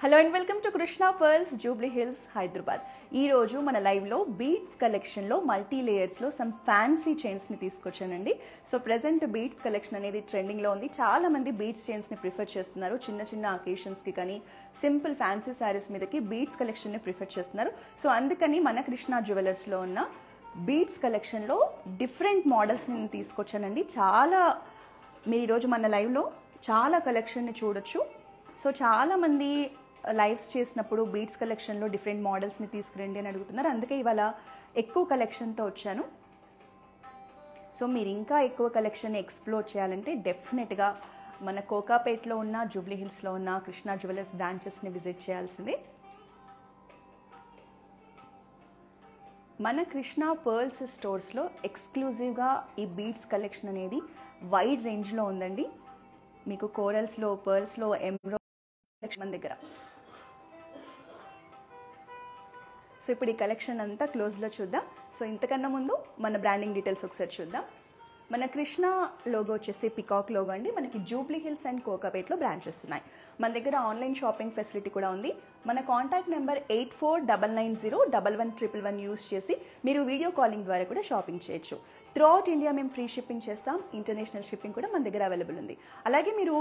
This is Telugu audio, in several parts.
Hello and welcome to Krishna Pearls Jubilee Hills Hyderabad. ఈ రోజు మన లైవ్లో బీడ్స్ కలెక్షన్లో మల్టీ లేయర్స్లో సమ్ ఫ్యాన్సీ చైన్స్ని తీసుకొచ్చానండి. సో ప్రెసెంట్ బీడ్స్ కలెక్షన్ అనేది ట్రెండింగ్లో ఉంది. చాలా మంది బీడ్స్ చైన్స్ని ప్రిఫర్ చేస్తున్నారు. చిన్న చిన్న అకేషన్స్కి కానీ సింపుల్ ఫ్యాన్సీ శారీస్ మీదకి బీడ్స్ కలెక్షన్ని ప్రిఫర్ చేస్తున్నారు. సో అందుకని మన కృష్ణ జ్యువెలర్స్లో ఉన్న బీడ్స్ కలెక్షన్లో డిఫరెంట్ మోడల్స్ని నేను తీసుకొచ్చానండి. మీరు ఈరోజు మన లైవ్లో చాలా కలెక్షన్ని చూడొచ్చు. సో చాలామంది లైవ్స్ చేసినప్పుడు బీడ్స్ కలెక్షన్లో డిఫరెంట్ మోడల్స్ని తీసుకురండి అని అడుగుతున్నారు. అందుకే ఇవాళ ఎక్కువ కలెక్షన్తో వచ్చాను. సో మీరు ఇంకా ఎక్కువ కలెక్షన్ ఎక్స్ప్లోర్ చేయాలంటే డెఫినెట్గా మన కోకాపేట్లో ఉన్న జూబ్లీ హిల్స్లో ఉన్న కృష్ణ జ్యువెలర్స్ బ్రాంచెస్ని విజిట్ చేయాల్సిందే. మన కృష్ణ పర్ల్స్ స్టోర్స్లో ఎక్స్క్లూజివ్గా ఈ బీడ్స్ కలెక్షన్ అనేది వైడ్ రేంజ్లో ఉందండి. మీకు కోరల్స్లో, పర్ల్స్లో, ఎంబ్రాయిడరీ మన దగ్గర. సో ఇప్పుడు ఈ కలెక్షన్ అంతా క్లోజ్లో చూద్దాం. సో ఇంతకన్నా ముందు మన బ్రాండింగ్ డీటెయిల్స్ ఒకసారి చూద్దాం. మన కృష్ణ లోగో వచ్చేసి పికాక్ లోగో అండి. మనకి జూబ్లీ హిల్స్ అండ్ కోకాపేట్లో బ్రాంచెస్ ఉన్నాయి. మన దగ్గర ఆన్లైన్ షాపింగ్ ఫెసిలిటీ కూడా ఉంది. మన కాంటాక్ట్ నెంబర్ 8499011111 యూస్ చేసి మీరు వీడియో కాలింగ్ ద్వారా కూడా షాపింగ్ చేయొచ్చు. త్రూఅవుట్ ఇండియా మేము ఫ్రీ షిప్పింగ్ చేస్తాం. ఇంటర్నేషనల్ షిప్పింగ్ కూడా మన దగ్గర అవైలబుల్ ఉంది. అలాగే మీరు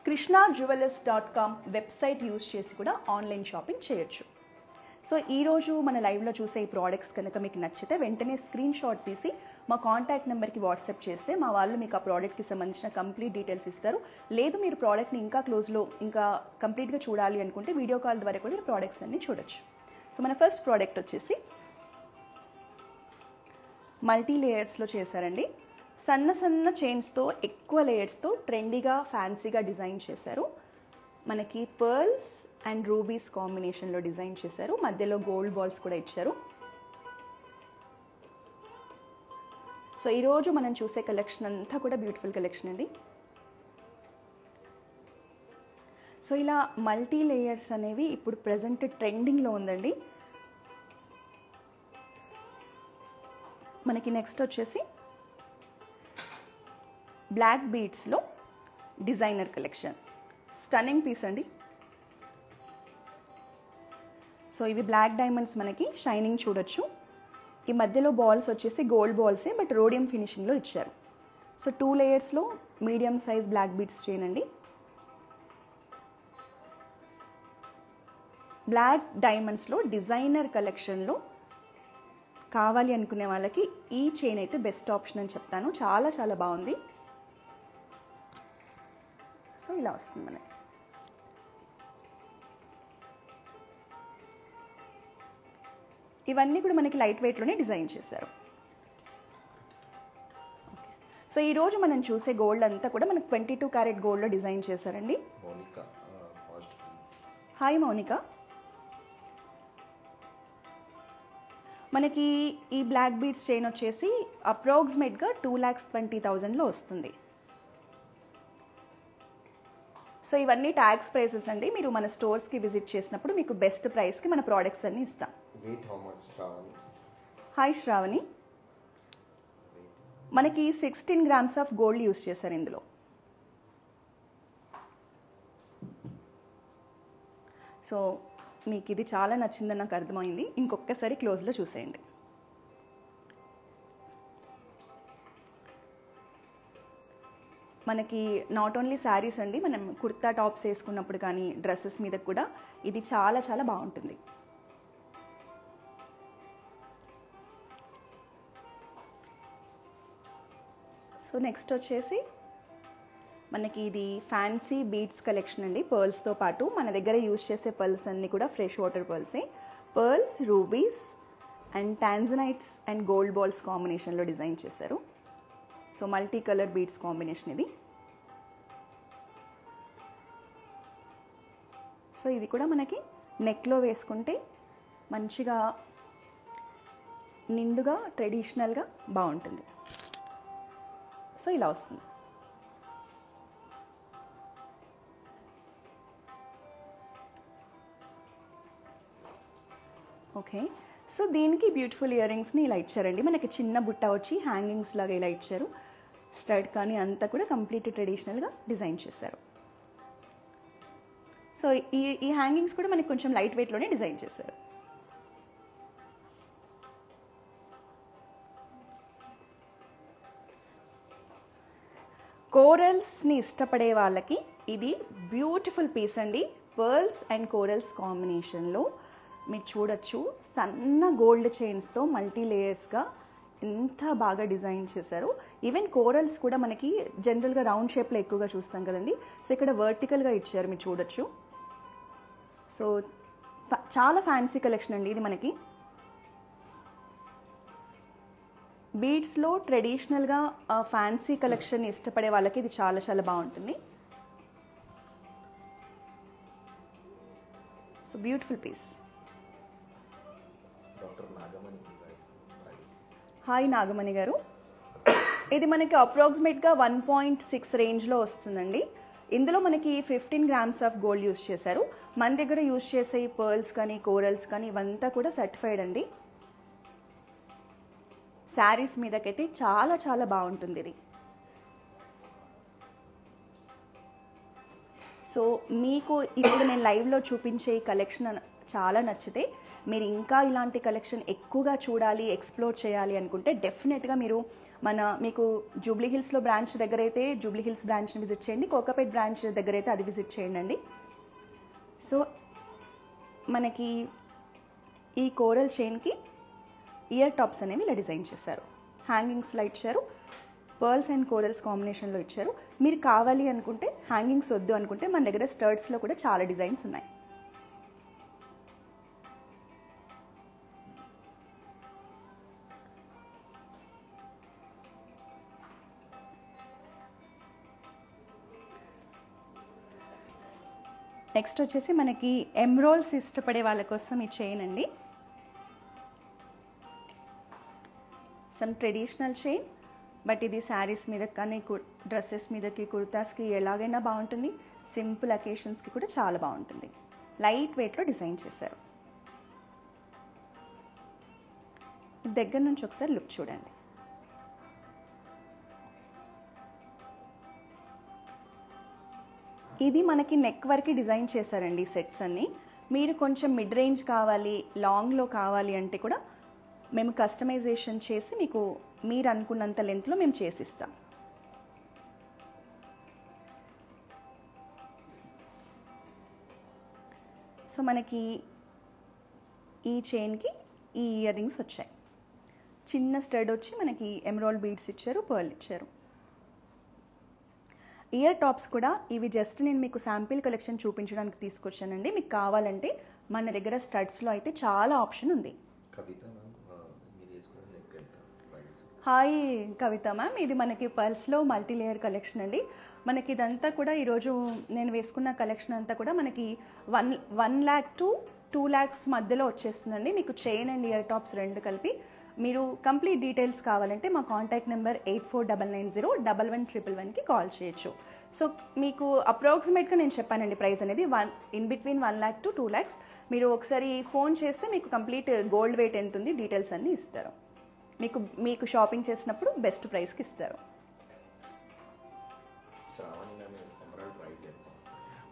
krishnajewellers.com వెబ్సైట్ యూస్ చేసి కూడా ఆన్లైన్ షాపింగ్ చేయొచ్చు. సో ఈరోజు మన లైవ్లో చూసే ఈ ప్రోడక్ట్స్ కనుక మీకు నచ్చితే వెంటనే స్క్రీన్ షాట్ తీసి మా కాంటాక్ట్ నెంబర్కి వాట్సాప్ చేస్తే మా వాళ్ళు మీకు ఆ ప్రోడక్ట్కి సంబంధించిన కంప్లీట్ డీటెయిల్స్ ఇస్తారు. లేదు మీరు ప్రోడక్ట్ని ఇంకా కంప్లీట్గా చూడాలి అనుకుంటే వీడియో కాల్ ద్వారా కూడా మీరు ప్రోడక్ట్స్ అన్ని చూడొచ్చు. సో మన ఫస్ట్ ప్రోడక్ట్ వచ్చేసి మల్టీ లేయర్స్లో చేశారండి. సన్న సన్న చైన్స్తో ఎక్కువ లేయర్స్తో ట్రెండీగా ఫ్యాన్సీగా డిజైన్ చేశారు. మనకి పర్ల్స్ అండ్ రూబీస్ కాంబినేషన్లో డిజైన్ చేశారు. మధ్యలో గోల్డ్ బాల్స్ కూడా ఇచ్చారు. సో ఈరోజు మనం చూసే కలెక్షన్ అంతా కూడా బ్యూటిఫుల్ కలెక్షన్ అండి. సో ఇలా మల్టీ లేయర్స్ అనేవి ఇప్పుడు ప్రజెంట్ ట్రెండింగ్లో ఉందండి. మనకి నెక్స్ట్ వచ్చేసి బ్లాక్ బీడ్స్లో డిజైనర్ కలెక్షన్. స్టన్నింగ్ పీస్ అండి. సో ఇవి బ్లాక్ డైమండ్స్ మనకి షైనింగ్ చూడొచ్చు. ఈ మధ్యలో బాల్స్ వచ్చేసి గోల్డ్ బాల్సే బట్ రోడియం ఫినిషింగ్లో ఇచ్చారు. సో 2 లేయర్స్లో medium size black beads chain అండి. బ్లాక్ డైమండ్స్లో డిజైనర్ కలెక్షన్లో కావాలి అనుకునే వాళ్ళకి ఈ చైన్ అయితే బెస్ట్ ఆప్షన్ అని చెప్తాను. చాలా చాలా బాగుంది. సో ఇలా వస్తుంది మనకి. ఇవన్నీ కూడా మనకి లైట్ వెయిట్లోనే డిజైన్ చేశారు. సో ఈరోజు మనం చూసే గోల్డ్ అంతా కూడా మనకి 22 క్యారెట్ గోల్డ్లో డిజైన్ చేశారండి. హాయ్ మౌనిక. మనకి ఈ బ్లాక్ బీడ్స్ చైన్ వచ్చేసి అప్రాక్సిమేట్గా 2,20,000లో వస్తుంది. సో ఇవన్నీ ట్యాక్స్ ప్రైసెస్ అండి. మీరు మన స్టోర్స్కి విజిట్ చేసినప్పుడు మీకు బెస్ట్ ప్రైస్కి మన ప్రోడక్ట్స్ అన్ని ఇస్తాం. హాయ్ శ్రావణి. మనకి 16 grams ఆఫ్ గోల్డ్ యూస్ చేశారు ఇందులో. సో మీకు ఇది చాలా నచ్చిందని నాకు అర్థమైంది. ఇంకొకసారి క్లోజ్లో చూసేయండి. మనకి నాట్ ఓన్లీ శారీస్ అండి, మనం కుర్తా టాప్స్ వేసుకున్నప్పుడు కానీ డ్రెస్సెస్ మీద కూడా ఇది చాలా చాలా బాగుంటుంది. సో నెక్స్ట్ వచ్చేసి మనకి ఇది ఫ్యాన్సీ బీడ్స్ కలెక్షన్ అండి. పర్ల్స్తో పాటు మన దగ్గర యూజ్ చేసే పర్ల్స్ అన్నీ కూడా ఫ్రెష్ వాటర్ పర్ల్సే. Pearls, rubies and tanzanites and gold balls కాంబినేషన్లో డిజైన్ చేశారు. So multi colour beads combination ఇది. సో ఇది కూడా మనకి నెక్లో వేసుకుంటే మంచిగా నిండుగా ట్రెడిషనల్గా బాగుంటుంది. సో ఇలా వస్తుంది. ఓకే. సో దీనికి బ్యూటిఫుల్ ఇయర్ రింగ్స్ని ఇలా ఇచ్చారండి. మనకి చిన్న బుట్ట వచ్చి హ్యాంగింగ్స్ లాగా ఇలా ఇచ్చారు. స్టడ్ కానీ అంతా కూడా కంప్లీట్ ట్రెడిషనల్గా డిజైన్ చేశారు. సో ఈ హ్యాంగింగ్స్ కూడా మనకి కొంచెం లైట్ వెయిట్లోనే డిజైన్ చేశారు. కోరల్స్ని ఇష్టపడే వాళ్ళకి ఇది బ్యూటిఫుల్ పీస్ అండి. పర్ల్స్ అండ్ కోరల్స్ కాంబినేషన్లో మీరు చూడొచ్చు, సన్న గోల్డ్ చైన్స్తో మల్టీ లేయర్స్గా ఎంత బాగా డిజైన్ చేశారు. ఈవెన్ కోరల్స్ కూడా మనకి జనరల్గా రౌండ్ షేప్లో ఎక్కువగా చూస్తాం కదండి. సో ఇక్కడ వర్టికల్గా ఇచ్చారు, మీరు చూడొచ్చు. సో చాలా ఫ్యాన్సీ కలెక్షన్ అండి ఇది. మనకి బీడ్స్లో ట్రెడిషనల్గా ఫ్యాన్సీ కలెక్షన్ ఇష్టపడే వాళ్ళకి ఇది చాలా చాలా బాగుంటుంది. So beautiful piece. Hi Nagamani గారు, ఇది మనకి అప్రాక్సిమేట్గా 1.6 రేంజ్లో వస్తుందండి. ఇందులో మనకి 15 గ్రామ్స్ ఆఫ్ గోల్డ్ యూస్ చేశారు. మన దగ్గర యూస్ చేసే పర్ల్స్ కానీ కోరల్స్ కానీ ఇవంతా కూడా సర్టిఫైడ్ అండి. శారీస్ మీదకైతే చాలా చాలా బాగుంటుంది ఇది. సో మీకు ఇప్పుడు నేను లైవ్లో చూపించే ఈ కలెక్షన్ చాలా నచ్చితే మీరు ఇంకా ఇలాంటి కలెక్షన్ ఎక్కువగా చూడాలి, ఎక్స్ప్లోర్ చేయాలి అనుకుంటే డెఫినెట్గా మీరు మీకు జూబ్లీ హిల్స్లో బ్రాంచ్ దగ్గర అయితే జూబ్లీ హిల్స్ బ్రాంచ్ని విజిట్ చేయండి, కోకాపేట్ బ్రాంచ్ దగ్గర అయితే అది విజిట్ చేయండి. సో మనకి ఈ కోరల్ చైన్కి ఇయర్ టాప్స్ అనేవి ఇలా డిజైన్ చేశారు. హ్యాంగింగ్స్లో ఇచ్చారు, పర్ల్స్ అండ్ కోరల్స్ కాంబినేషన్లో ఇచ్చారు. మీరు కావాలి అనుకుంటే హ్యాంగింగ్స్ వద్దు అనుకుంటే మన దగ్గర స్టర్ట్స్లో కూడా చాలా డిజైన్స్ ఉన్నాయి. నెక్స్ట్ వచ్చేసి మనకి ఎమ్రోల్స్ ఇష్టపడే వాళ్ళ కోసం ఈ చైన్ అండి. సమ్ ట్రెడిషనల్ చైన్, బట్ ఇది శారీస్ మీద కానీ డ్రెస్సెస్ మీదకి కుర్తాస్కి ఎలాగైనా బాగుంటుంది. సింపుల్ అకేషన్స్కి కూడా చాలా బాగుంటుంది. లైట్ వెయిట్లో డిజైన్ చేశారు. దగ్గర నుంచి ఒకసారి లుక్ చూడండి. ఇది మనకి నెక్ వరకు డిజైన్ చేశారండి సెట్స్ అన్నీ. మీరు కొంచెం మిడ్ రేంజ్ కావాలి, లాంగ్లో కావాలి అంటే కూడా మేము కస్టమైజేషన్ చేసి మీకు మీరు అనుకున్నంత లెంత్లో మేము చేసిస్తాం. సో మనకి ఈ చైన్కి ఈ ఇయర్ రింగ్స్ వచ్చాయి. చిన్న స్టడ్ వచ్చి మనకి ఎమరాల్డ్ బీడ్స్ ఇచ్చారు, పర్ల్ ఇచ్చారు. ఇయర్ టాప్స్ కూడా ఇవి జస్ట్ నేను మీకు శాంపిల్ కలెక్షన్ చూపించడానికి తీసుకొచ్చానండి. మీకు కావాలంటే మన దగ్గర స్టడ్స్లో అయితే చాలా ఆప్షన్ ఉంది. హాయ్ కవిత మ్యామ్, ఇది మనకి పర్ల్స్లో మల్టీ లేయర్ కలెక్షన్ అండి. మనకి ఇదంతా కూడా ఈరోజు నేను వేసుకున్న కలెక్షన్ అంతా కూడా మనకి 1 lakh to 2 lakhs మధ్యలో వచ్చేస్తుందండి. మీకు చైన్ అండ్ ఇయర్ టాప్స్ రెండు కలిపి. మీరు కంప్లీట్ డీటెయిల్స్ కావాలంటే మా కాంటాక్ట్ నెంబర్ 8499011111కి కాల్ చేయొచ్చు. సో మీకు అప్రాక్సిమేట్గా నేను చెప్పానండి ప్రైస్ అనేది in between 1 lakh to 2 lakhs. మీరు ఒకసారి ఫోన్ చేస్తే మీకు కంప్లీట్ గోల్డ్ వెయిట్ ఎంత ఉంది డీటెయిల్స్ అన్నీ ఇస్తారు. మీకు షాపింగ్ చేసినప్పుడు బెస్ట్ ప్రైస్కి ఇస్తారు.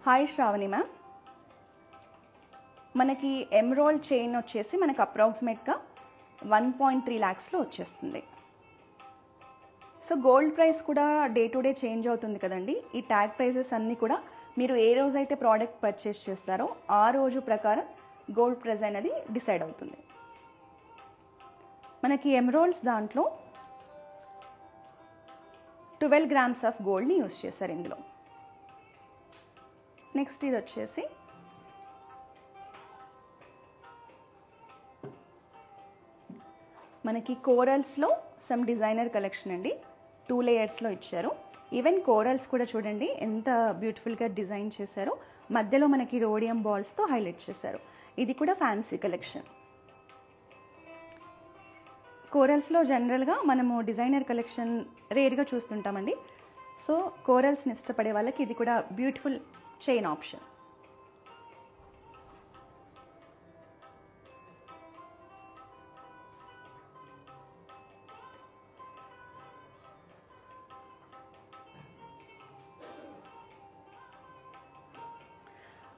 హాయ్ శ్రావణి మ్యామ్, మనకి ఎమరాల్డ్ చైన్ వచ్చేసి మనకు అప్రాక్సిమేట్గా 1.3 lakhsలో వచ్చేస్తుంది. సో గోల్డ్ ప్రైస్ కూడా డే టు డే చేంజ్ అవుతుంది కదండి. ఈ ట్యాగ్ ప్రైజెస్ అన్నీ కూడా మీరు ఏ రోజైతే ప్రోడక్ట్ పర్చేస్ చేస్తారో ఆ రోజు ప్రకారం గోల్డ్ ప్రైస్ అనేది డిసైడ్ అవుతుంది. మనకి ఎమరాల్డ్స్ దాంట్లో 12 grams ఆఫ్ గోల్డ్ని యూస్ చేశారు ఇందులో. నెక్స్ట్ ఇది వచ్చేసి మనకి కోరల్స్లో సమ్ డిజైనర్ కలెక్షన్ అండి. 2 layers ఇచ్చారు. ఈవెన్ కోరల్స్ కూడా చూడండి ఎంత బ్యూటిఫుల్గా డిజైన్ చేశారో. మధ్యలో మనకి రోడియం బాల్స్తో హైలైట్ చేశారు. ఇది కూడా ఫ్యాన్సీ కలెక్షన్. కోరల్స్లో జనరల్గా మనము డిజైనర్ కలెక్షన్ రేర్గా చూస్తుంటామండి. సో కోరల్స్ని ఇష్టపడే వాళ్ళకి ఇది కూడా బ్యూటిఫుల్ చైన్ ఆప్షన్.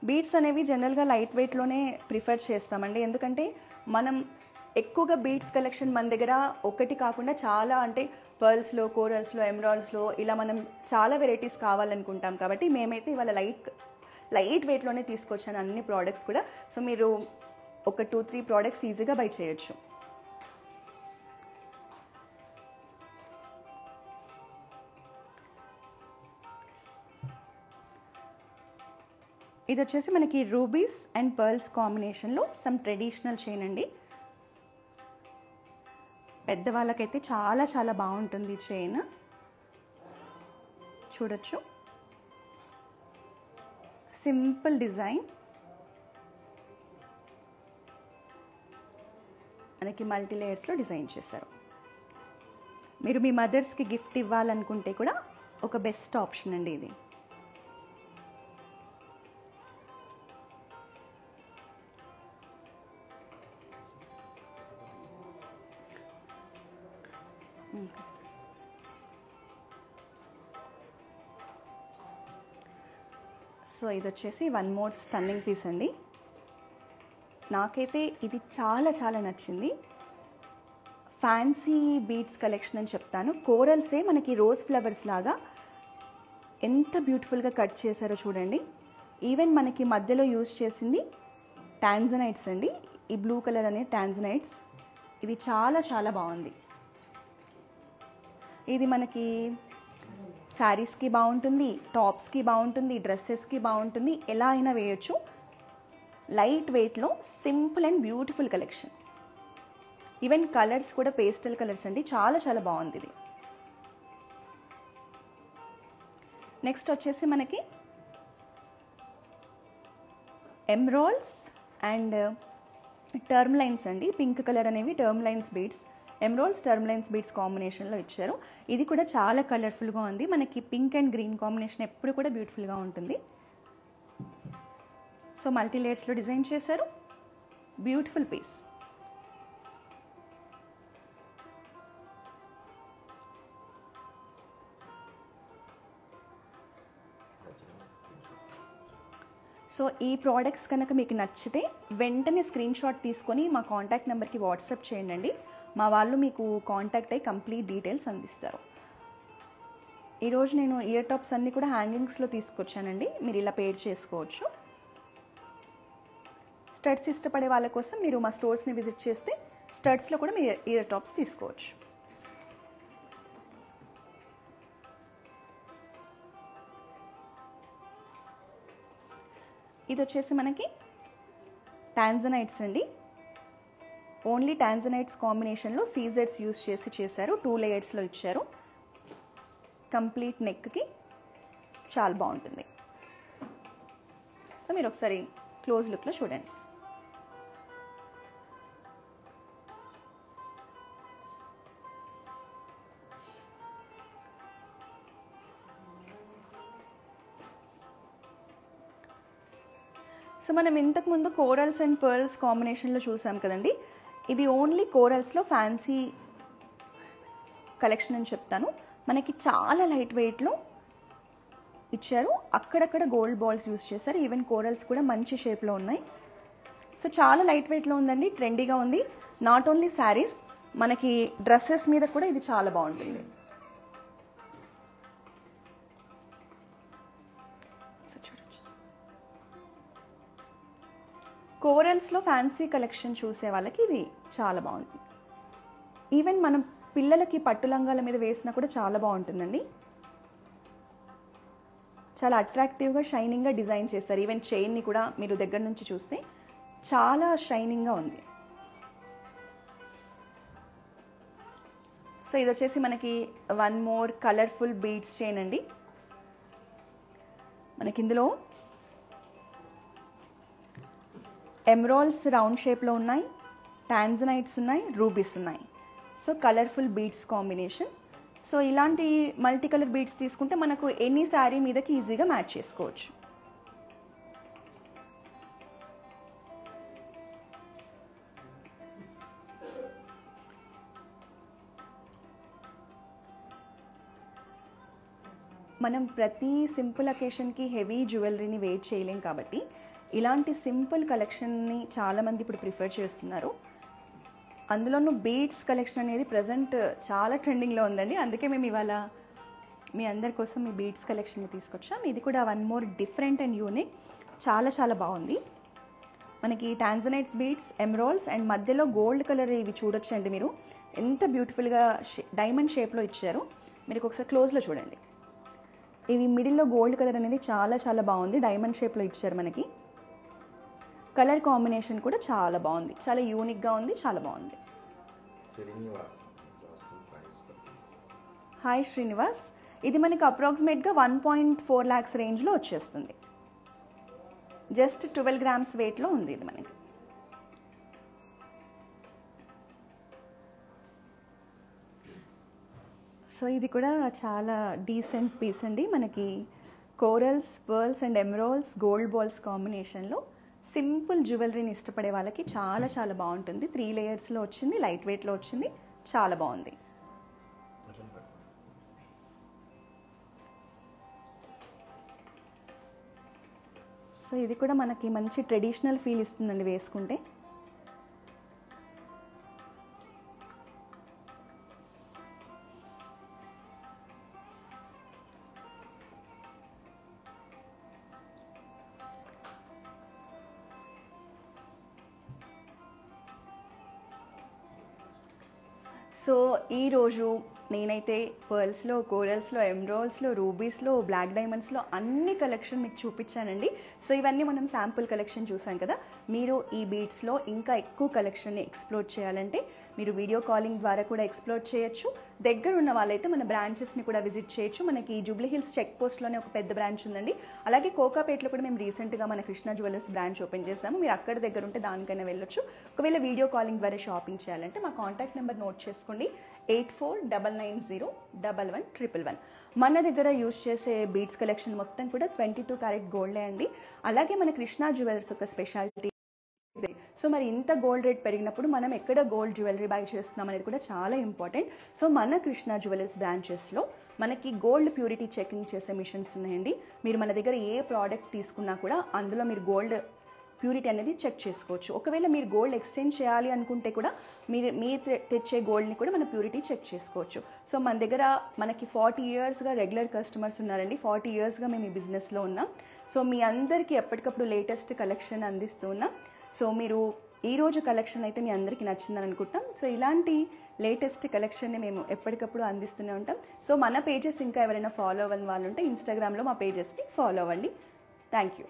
బీడ్స్ అనేవి జనరల్గా లైట్ వెయిట్లోనే ప్రిఫర్ చేస్తామండి. ఎందుకంటే మనం ఎక్కువగా బీడ్స్ కలెక్షన్ మన దగ్గర ఒకటి కాకుండా చాలా అంటే పర్ల్స్లో, కోరల్స్లో, ఎమరాల్డ్స్లో ఇలా మనం చాలా వెరైటీస్ కావాలనుకుంటాం. కాబట్టి మేమైతే ఇవాళ లైట్ వెయిట్లోనే తీసుకొచ్చాను అన్ని ప్రోడక్ట్స్ కూడా. సో మీరు ఒక 2-3 ప్రోడక్ట్స్ ఈజీగా బై చేయొచ్చు. ఇది వచ్చేసి మనకి రూబీస్ అండ్ పర్ల్స్ కాంబినేషన్లో సమ్ ట్రెడిషనల్ చైన్ అండి. పెద్దవాళ్ళకైతే చాలా చాలా బాగుంటుంది ఈ చైన్. చూడొచ్చు, సింపుల్ డిజైన్, మనకి మల్టీ లేయర్స్లో డిజైన్ చేశారు. మీరు మీ మదర్స్కి గిఫ్ట్ ఇవ్వాలనుకుంటే కూడా ఒక బెస్ట్ ఆప్షన్ అండి ఇది. సో ఇది వచ్చేసి వన్ మోర్ స్టన్నింగ్ పీస్ అండి. నాకైతే ఇది చాలా చాలా నచ్చింది. ఫ్యాన్సీ బీడ్స్ కలెక్షన్ అని చెప్తాను. కోరల్సే మనకి రోజ్ ఫ్లవర్స్ లాగా ఎంత బ్యూటిఫుల్గా కట్ చేశారో చూడండి. ఈవెన్ మనకి మధ్యలో యూజ్ చేసింది టాంజనైట్స్ అండి. ఈ బ్లూ కలర్ అనే టాంజనైట్స్. ఇది చాలా చాలా బాగుంది. ఇది మనకి శారీస్కి బాగుంటుంది, టాప్స్కి బాగుంటుంది, డ్రెస్సెస్కి బాగుంటుంది, ఎలా అయినా వేయచ్చు. లైట్ వెయిట్లో simple and beautiful collection. Even colours కూడా పేస్టల్ కలర్స్ అండి, చాలా చాలా బాగుంది ఇది. నెక్స్ట్ వచ్చేసి మనకి ఎమరాల్డ్స్ అండ్ టర్మ్ లైన్స్ అండి. పింక్ కలర్ అనేవి term lines beads. Emeralds term lines beads కాంబినేషన్లో ఇచ్చారు. ఇది కూడా చాలా కలర్ఫుల్గా ఉంది. మనకి పింక్ అండ్ గ్రీన్ కాంబినేషన్ ఎప్పుడు కూడా బ్యూటిఫుల్గా ఉంటుంది. సో మల్టీ లేయర్స్లో డిజైన్ చేశారు. Beautiful piece. సో ఈ ప్రోడక్ట్స్ కనుక మీకు నచ్చితే వెంటనే స్క్రీన్ షాట్ తీసుకొని మా కాంటాక్ట్ నెంబర్కి వాట్సాప్ చేయండి. మా వాళ్ళు మీకు కాంటాక్ట్ అయ్యి కంప్లీట్ డీటెయిల్స్ అందిస్తారు. ఈరోజు నేను ఇయర్ టాప్స్ అన్నీ కూడా హ్యాంగింగ్స్లో తీసుకొచ్చానండి. మీరు ఇలా పేర్ చేసుకోవచ్చు. స్టడ్స్ ఇష్టపడే వాళ్ళ కోసం మీరు మా స్టోర్స్ని విజిట్ చేస్తే స్టడ్స్లో కూడా మీరు ఇయర్ టాప్స్ తీసుకోవచ్చు. ఇది వచ్చేసి మనకి టాంజనైట్స్ అండి. ఓన్లీ టాంజనైట్స్ కాంబినేషన్లో సీజెడ్స్ యూస్ చేసి చేశారు. 2 లేయర్స్లో ఇచ్చారు. కంప్లీట్ నెక్కి చాలా బాగుంటుంది. సో మీరు ఒకసారి క్లోజ్ లుక్లో చూడండి. సో మనం ఇంతకుముందు కోరల్స్ అండ్ పర్ల్స్ కాంబినేషన్లో చూసాం కదండి. ఇది ఓన్లీ కోరల్స్లో ఫ్యాన్సీ కలెక్షన్ అని చెప్తాను. మనకి చాలా లైట్ వెయిట్లో ఇచ్చారు. అక్కడక్కడ గోల్డ్ బాల్స్ యూస్ చేశారు. ఈవెన్ కోరల్స్ కూడా మంచి షేప్లో ఉన్నాయి. సో చాలా లైట్ వెయిట్లో ఉందండి. ట్రెండీగా ఉంది. నాట్ ఓన్లీ శారీస్, మనకి డ్రెస్సెస్ మీద కూడా ఇది చాలా బాగుంటుంది. కోరల్స్లో ఫ్యాన్సీ కలెక్షన్ చూసే వాళ్ళకి ఇది చాలా బాగుంటుంది. ఈవెన్ మనం పిల్లలకి పట్టు లంగాల మీద వేసినా కూడా చాలా బాగుంటుందండి. చాలా అట్రాక్టివ్గా షైనింగ్గా డిజైన్ చేస్తారు. ఈవెన్ చైన్ని కూడా మీరు దగ్గర నుంచి చూస్తే చాలా షైనింగ్గా ఉంది. సో ఇది వచ్చేసి మనకి one more colourful beads chain అండి. మనకి ఇందులో ఎమరాల్డ్స్ రౌండ్ షేప్లో ఉన్నాయి, టాంజనైట్స్ ఉన్నాయి, రూబీస్ ఉన్నాయి. So colourful beads combination. So ఇలాంటి మల్టీ కలర్ బీడ్స్ తీసుకుంటే మనకు ఎనీ శారీ మీదకి ఈజీగా మ్యాచ్ చేసుకోవచ్చు. మనం ప్రతి సింపుల్ అకేషన్కి హెవీ జ్యువెలరీని వెయిట్ చేయలేం కాబట్టి ఇలాంటి సింపుల్ కలెక్షన్ని చాలామంది ఇప్పుడు ప్రిఫర్ చేస్తున్నారు. అందులోనూ బీడ్స్ కలెక్షన్ అనేది ప్రజెంట్ చాలా ట్రెండింగ్లో ఉందండి. అందుకే మేము ఇవాళ మీ అందరి కోసం ఈ బీడ్స్ కలెక్షన్ని తీసుకొచ్చాం. ఇది కూడా one more different and unique, చాలా చాలా బాగుంది. మనకి టాంజనైట్స్ బీడ్స్, ఎమరాల్డ్స్ అండ్ మధ్యలో గోల్డ్ కలర్ ఇవి చూడొచ్చండి. మీరు ఎంత బ్యూటిఫుల్గా డైమండ్ షేప్లో ఇచ్చారు. మీరు ఒకసారి క్లోజ్లో చూడండి. ఇవి మిడిల్లో గోల్డ్ కలర్ అనేది చాలా చాలా బాగుంది, డైమండ్ షేప్లో ఇచ్చారు. మనకి కలర్ కాంబినేషన్ కూడా చాలా బాగుంది, చాలా యూనిక్గా ఉంది, చాలా బాగుంది. హాయ్ శ్రీనివాస్, ఇది మనకి అప్రాక్సిమేట్గా 1.4 lakhs రేంజ్లో వచ్చేస్తుంది. జస్ట్ 12 grams వెయిట్లో ఉంది ఇది మనకి. సో ఇది కూడా చాలా డీసెంట్ పీస్ అండి. మనకి corals, pearls and emeralds, gold balls కాంబినేషన్లో సింపుల్ జ్యువెలరీని ఇష్టపడే వాళ్ళకి చాలా చాలా బాగుంటుంది. 3 layers-లో వచ్చింది, లైట్ వెయిట్లో వచ్చింది, చాలా బాగుంది. సో ఇది కూడా మనకి మంచి ట్రెడిషనల్ ఫీల్ ఇస్తుందండి వేసుకుంటే. సో ఈరోజు నేనైతే పర్ల్స్లో, కోరల్స్లో, ఎమరాల్డ్స్లో, రూబీస్లో, బ్లాక్ డైమండ్స్లో అన్ని కలెక్షన్ మీకు చూపించానండి. సో ఇవన్నీ మనం శాంపుల్ కలెక్షన్ చూసాం కదా. మీరు ఈ బీడ్స్లో ఇంకా ఎక్కువ కలెక్షన్ని ఎక్స్ప్లోర్ చేయాలంటే మీరు వీడియో కాలింగ్ ద్వారా కూడా ఎక్స్ప్లోర్ చేయొచ్చు. దగ్గర ఉన్న వాళ్ళైతే మన బ్రాంచెస్ని కూడా విజిట్ చేయొచ్చు. మనకి జూబ్లీ హిల్స్ చెక్ పోస్ట్లోనే ఒక పెద్ద బ్రాంచ్ ఉందండి. అలాగే కోకాపేటలో కూడా మేము రీసెంట్గా మన కృష్ణ జ్యువెలర్స్ బ్రాంచ్ ఓపెన్ చేసాము. మీరు అక్కడ దగ్గర ఉంటే దానికైనా వెళ్ళొచ్చు. ఒకవేళ వీడియో కాలింగ్ ద్వారా షాపింగ్ చేయాలంటే మా కాంటాక్ట్ నెంబర్ నోట్ చేసుకోండి, 8499011111. మన దగ్గర యూజ్ చేసే బీడ్స్ కలెక్షన్ మొత్తం కూడా 22 క్యారెట్ గోల్డే అండి. అలాగే మన కృష్ణ జ్యువెలర్స్ ఒక స్పెషాలిటీ. సో మరి ఇంత గోల్డ్ రేట్ పెరిగినప్పుడు మనం ఎక్కడ గోల్డ్ జ్యువెలరీ బై చేస్తున్నాం అనేది కూడా చాలా ఇంపార్టెంట్. సో మన కృష్ణ జ్యువెలర్స్ బ్రాంచెస్లో మనకి గోల్డ్ ప్యూరిటీ చెకింగ్ చేసే మిషన్స్ ఉన్నాయండి. మీరు మన దగ్గర ఏ ప్రోడక్ట్ తీసుకున్నా కూడా అందులో మీరు గోల్డ్ ప్యూరిటీ అనేది చెక్ చేసుకోవచ్చు. ఒకవేళ మీరు గోల్డ్ ఎక్స్చేంజ్ చేయాలి అనుకుంటే కూడా మీరు తెచ్చే గోల్డ్ని కూడా మన ప్యూరిటీ చెక్ చేసుకోవచ్చు. సో మన దగ్గర మనకి 40 yearsగా రెగ్యులర్ కస్టమర్స్ ఉన్నారండి. 40 yearsగా మేము ఈ బిజినెస్లో ఉన్నాం. సో మీ అందరికీ ఎప్పటికప్పుడు లేటెస్ట్ కలెక్షన్ అందిస్తూ ఉన్నాం. సో మీరు ఈరోజు కలెక్షన్ అయితే మీ అందరికీ నచ్చిందని అనుకుంటాం. సో ఇలాంటి లేటెస్ట్ కలెక్షన్ని మేము ఎప్పటికప్పుడు అందిస్తూనే ఉంటాం. సో మన పేజెస్ ఇంకా ఎవరైనా ఫాలో అవ్వని వాళ్ళు ఉంటే ఇన్స్టాగ్రామ్లో మా పేజెస్ని ఫాలో అవ్వండి. Thank you.